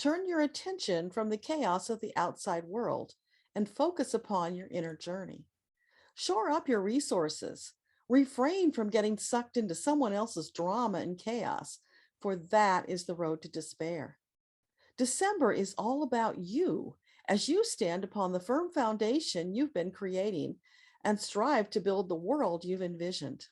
Turn your attention from the chaos of the outside world and focus upon your inner journey. Shore up your resources. Refrain from getting sucked into someone else's drama and chaos, for that is the road to despair. December is all about you as you stand upon the firm foundation you've been creating and strive to build the world you've envisioned.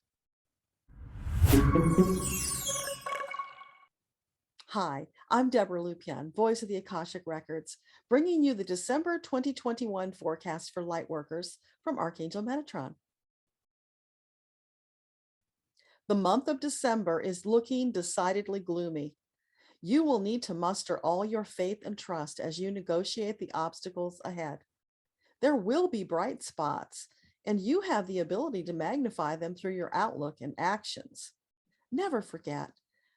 Hi, I'm Debbra Lupien, voice of the Akashic Records, bringing you the December 2021 forecast for Lightworkers from Archangel Metatron. The month of December is looking decidedly gloomy. You will need to muster all your faith and trust as you negotiate the obstacles ahead. There will be bright spots, and you have the ability to magnify them through your outlook and actions. Never forget,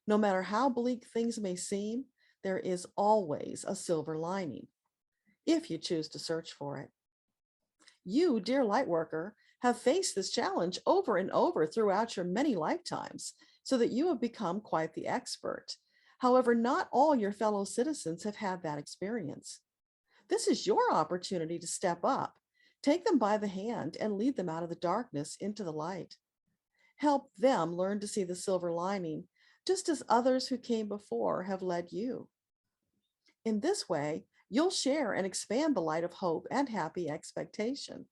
no matter how bleak things may seem, there is always a silver lining, if you choose to search for it. You, dear Lightworker, have faced this challenge over and over throughout your many lifetimes, so that you have become quite the expert. However, not all your fellow citizens have had that experience. This is your opportunity to step up, take them by the hand, and lead them out of the darkness into the light. Help them learn to see the silver lining, just as others who came before have led you. In this way, you'll share and expand the light of hope and happy expectation.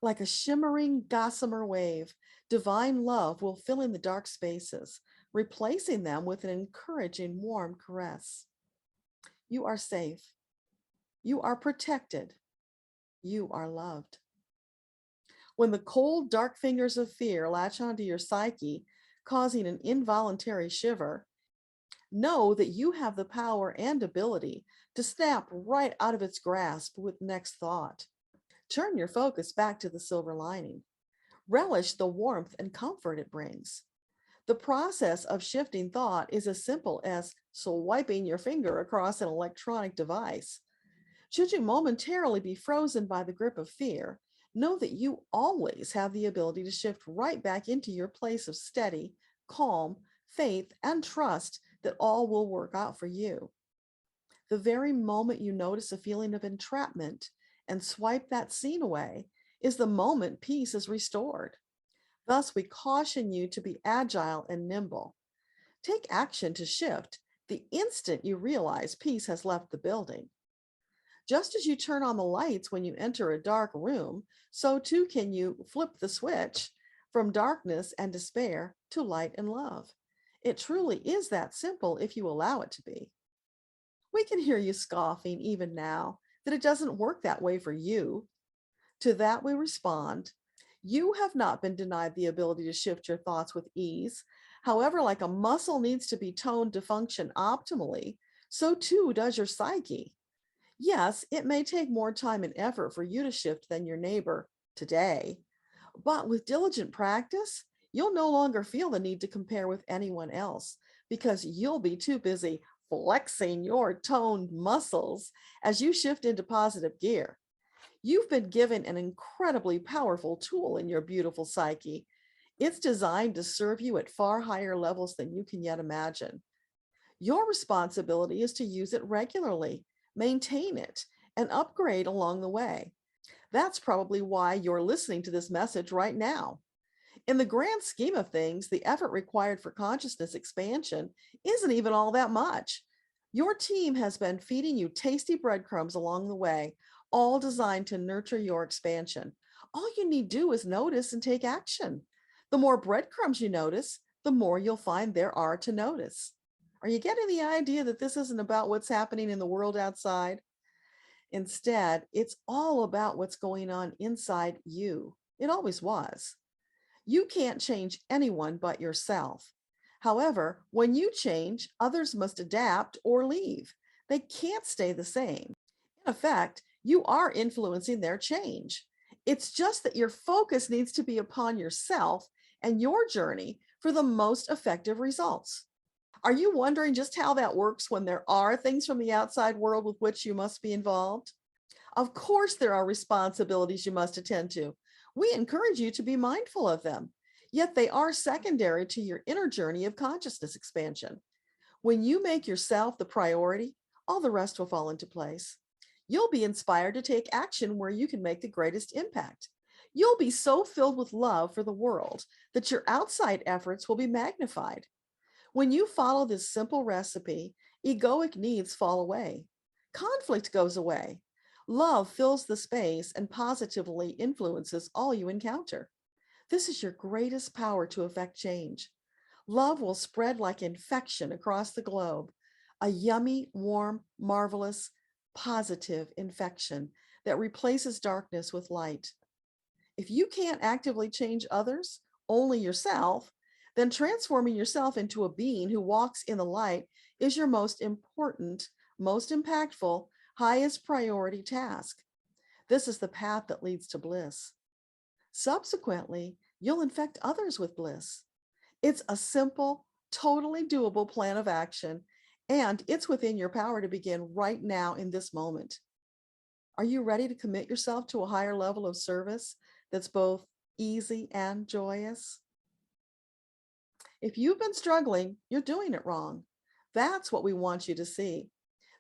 Like a shimmering gossamer wave, divine love will fill in the dark spaces, replacing them with an encouraging, warm caress. You are safe. You are protected. You are loved. When the cold, dark fingers of fear latch onto your psyche, causing an involuntary shiver, know that you have the power and ability to snap right out of its grasp with next thought. Turn your focus back to the silver lining. Relish the warmth and comfort it brings. The process of shifting thought is as simple as swiping your finger across an electronic device. Should you momentarily be frozen by the grip of fear, know that you always have the ability to shift right back into your place of steady, calm, faith, and trust that all will work out for you. The very moment you notice a feeling of entrapment and swipe that scene away is the moment peace is restored. Thus, we caution you to be agile and nimble. Take action to shift the instant you realize peace has left the building. Just as you turn on the lights when you enter a dark room, so too can you flip the switch from darkness and despair to light and love. It truly is that simple if you allow it to be. We can hear you scoffing even now that it doesn't work that way for you. To that we respond, you have not been denied the ability to shift your thoughts with ease. However, like a muscle needs to be toned to function optimally, so too does your psyche. Yes, it may take more time and effort for you to shift than your neighbor today, but with diligent practice, you'll no longer feel the need to compare with anyone else because you'll be too busy flexing your toned muscles as you shift into positive gear. You've been given an incredibly powerful tool in your beautiful psyche. It's designed to serve you at far higher levels than you can yet imagine. Your responsibility is to use it regularly, maintain it, and upgrade along the way. That's probably why you're listening to this message right now. In the grand scheme of things, the effort required for consciousness expansion isn't even all that much. Your team has been feeding you tasty breadcrumbs along the way, all designed to nurture your expansion. All you need to do is notice and take action. The more breadcrumbs you notice, the more you'll find there are to notice. Are you getting the idea that this isn't about what's happening in the world outside? Instead, it's all about what's going on inside you. It always was. You can't change anyone but yourself. However, when you change, others must adapt or leave. They can't stay the same. In effect, you are influencing their change. It's just that your focus needs to be upon yourself and your journey for the most effective results. Are you wondering just how that works when there are things from the outside world with which you must be involved? Of course, there are responsibilities you must attend to. We encourage you to be mindful of them, yet they are secondary to your inner journey of consciousness expansion. When you make yourself the priority, All the rest will fall into place. You'll be inspired to take action where you can make the greatest impact. You'll be so filled with love for the world that your outside efforts will be magnified. When you follow this simple recipe, egoic needs fall away. Conflict goes away. Love fills the space and positively influences all you encounter. This is your greatest power to effect change. Love will spread like infection across the globe, a yummy, warm, marvelous, positive infection that replaces darkness with light. If you can't actively change others, only yourself, then transforming yourself into a being who walks in the light is your most important, most impactful, highest priority task. This is the path that leads to bliss. Subsequently, you'll infect others with bliss. It's a simple, totally doable plan of action, and it's within your power to begin right now in this moment. Are you ready to commit yourself to a higher level of service that's both easy and joyous? If you've been struggling, you're doing it wrong. That's what we want you to see.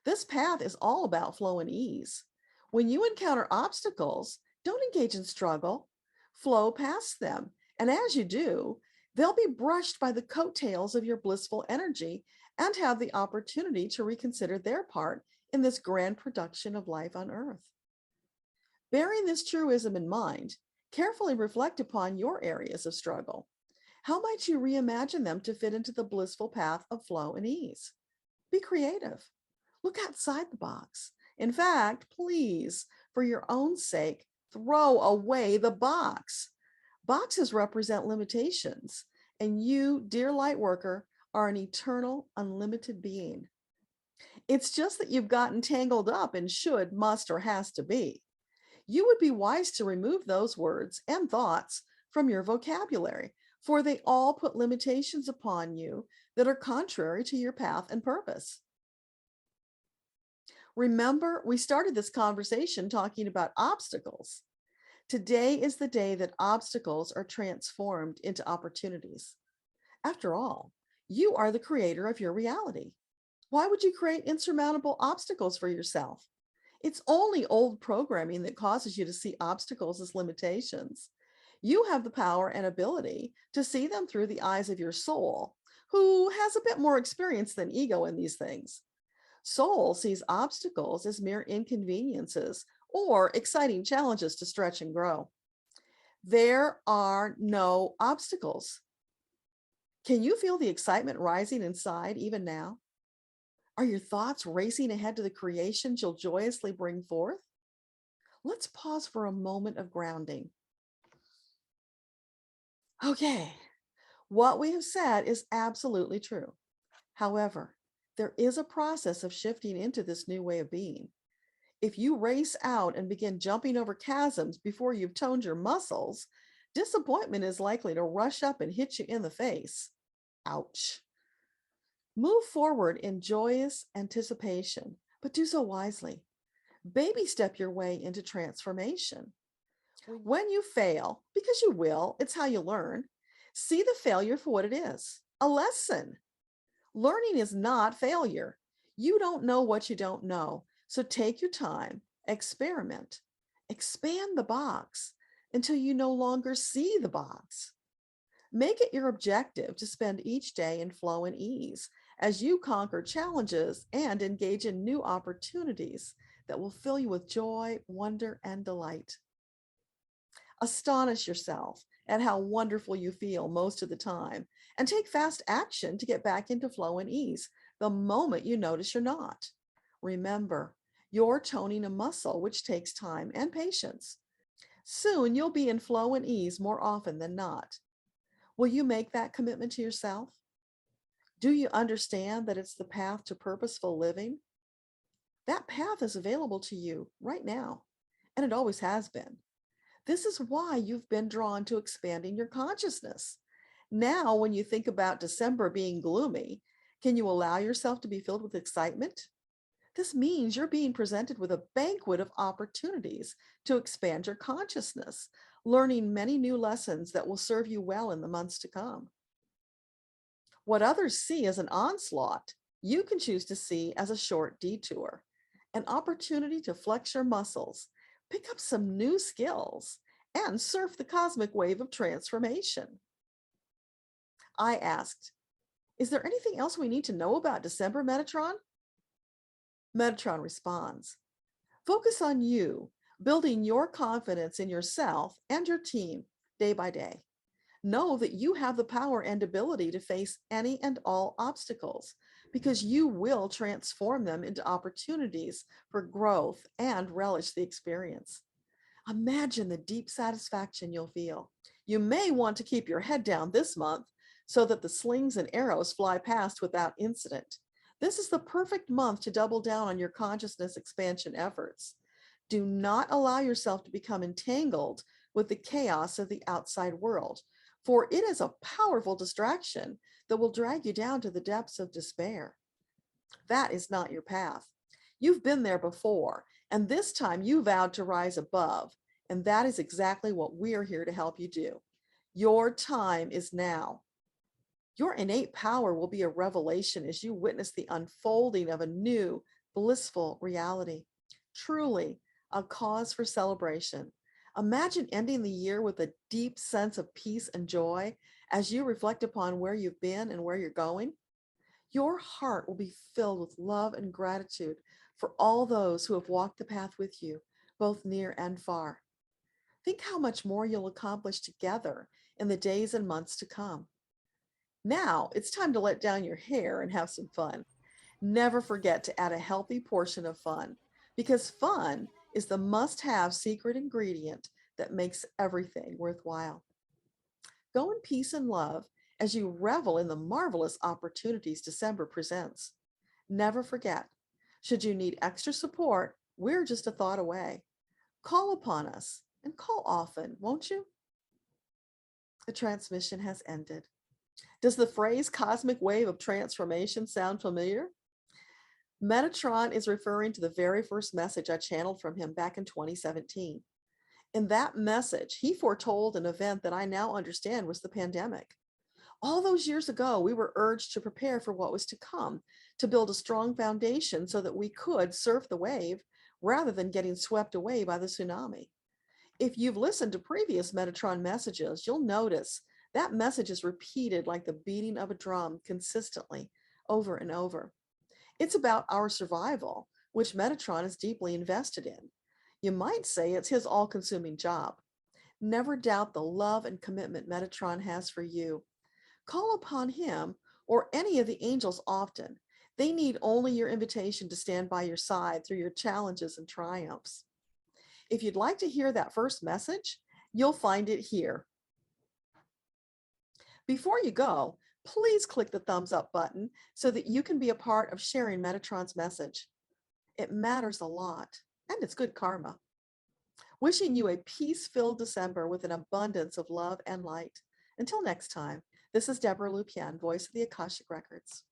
This path is all about flow and ease. When you encounter obstacles, don't engage in struggle. Flow past them. And as you do, they'll be brushed by the coattails of your blissful energy and have the opportunity to reconsider their part in this grand production of life on earth. Bearing this truism in mind, carefully reflect upon your areas of struggle. How might you reimagine them to fit into the blissful path of flow and ease? Be creative. Look outside the box. In fact, please, for your own sake, throw away the box. Boxes represent limitations, and you, dear Lightworker, are an eternal, unlimited being. It's just that you've gotten tangled up in should, must, or has to be. You would be wise to remove those words and thoughts from your vocabulary, for they all put limitations upon you that are contrary to your path and purpose. Remember, we started this conversation talking about obstacles. Today is the day that obstacles are transformed into opportunities. After all, you are the creator of your reality. Why would you create insurmountable obstacles for yourself? It's only old programming that causes you to see obstacles as limitations. You have the power and ability to see them through the eyes of your soul, who has a bit more experience than ego in these things. Soul sees obstacles as mere inconveniences or exciting challenges to stretch and grow. There are no obstacles. Can you feel the excitement rising inside even now? Are your thoughts racing ahead to the creations you'll joyously bring forth? Let's pause for a moment of grounding. Okay, what we have said is absolutely true. However, there is a process of shifting into this new way of being. If you race out and begin jumping over chasms before you've toned your muscles, disappointment is likely to rush up and hit you in the face. Ouch. Move forward in joyous anticipation, but do so wisely. Baby step your way into transformation. When you fail, because you will, it's how you learn, see the failure for what it is, a lesson. Learning is not failure. You don't know what you don't know. So take your time, experiment, expand the box until you no longer see the box. Make it your objective to spend each day in flow and ease as you conquer challenges and engage in new opportunities that will fill you with joy, wonder, and delight. Astonish yourself at how wonderful you feel most of the time and take fast action to get back into flow and ease the moment you notice you're not. Remember, you're toning a muscle which takes time and patience. Soon you'll be in flow and ease more often than not. Will you make that commitment to yourself? Do you understand that it's the path to purposeful living? That path is available to you right now, and it always has been. This is why you've been drawn to expanding your consciousness. Now, when you think about December being gloomy, can you allow yourself to be filled with excitement? This means you're being presented with a banquet of opportunities to expand your consciousness, learning many new lessons that will serve you well in the months to come. What others see as an onslaught you can choose to see as a short detour, an opportunity to flex your muscles, pick up some new skills, and surf the cosmic wave of transformation. I asked, is there anything else we need to know about December, Metatron? Metatron responds, focus on you, building your confidence in yourself and your team day by day. Know that you have the power and ability to face any and all obstacles because you will transform them into opportunities for growth and relish the experience. Imagine the deep satisfaction you'll feel. You may want to keep your head down this month so that the slings and arrows fly past without incident. This is the perfect month to double down on your consciousness expansion efforts. Do not allow yourself to become entangled with the chaos of the outside world, for it is a powerful distraction that will drag you down to the depths of despair. That is not your path. You've been there before, and this time you vowed to rise above, and that is exactly what we're here to help you do. Your time is now. Your innate power will be a revelation as you witness the unfolding of a new, blissful reality. Truly, a cause for celebration. Imagine ending the year with a deep sense of peace and joy as you reflect upon where you've been and where you're going. Your heart will be filled with love and gratitude for all those who have walked the path with you, both near and far. Think how much more you'll accomplish together in the days and months to come. Now it's time to let down your hair and have some fun. Never forget to add a healthy portion of fun, because fun is the must-have secret ingredient that makes everything worthwhile. Go in peace and love as you revel in the marvelous opportunities December presents. Never forget, should you need extra support, we're just a thought away. Call upon us and call often, won't you? The transmission has ended. Does the phrase cosmic wave of transformation sound familiar? Metatron is referring to the very first message I channeled from him back in 2017. In that message, he foretold an event that I now understand was the pandemic. All those years ago, we were urged to prepare for what was to come, to build a strong foundation so that we could surf the wave rather than getting swept away by the tsunami. If you've listened to previous Metatron messages, you'll notice that message is repeated like the beating of a drum consistently over and over. It's about our survival, which Metatron is deeply invested in. You might say it's his all-consuming job. Never doubt the love and commitment Metatron has for you. Call upon him or any of the angels often. They need only your invitation to stand by your side through your challenges and triumphs. If you'd like to hear that first message, you'll find it here. Before you go, please click the thumbs up button so that you can be a part of sharing Metatron's message. It matters a lot, and it's good karma. Wishing you a peace-filled December with an abundance of love and light. Until next time, this is Debbra Lupien, voice of the Akashic Records.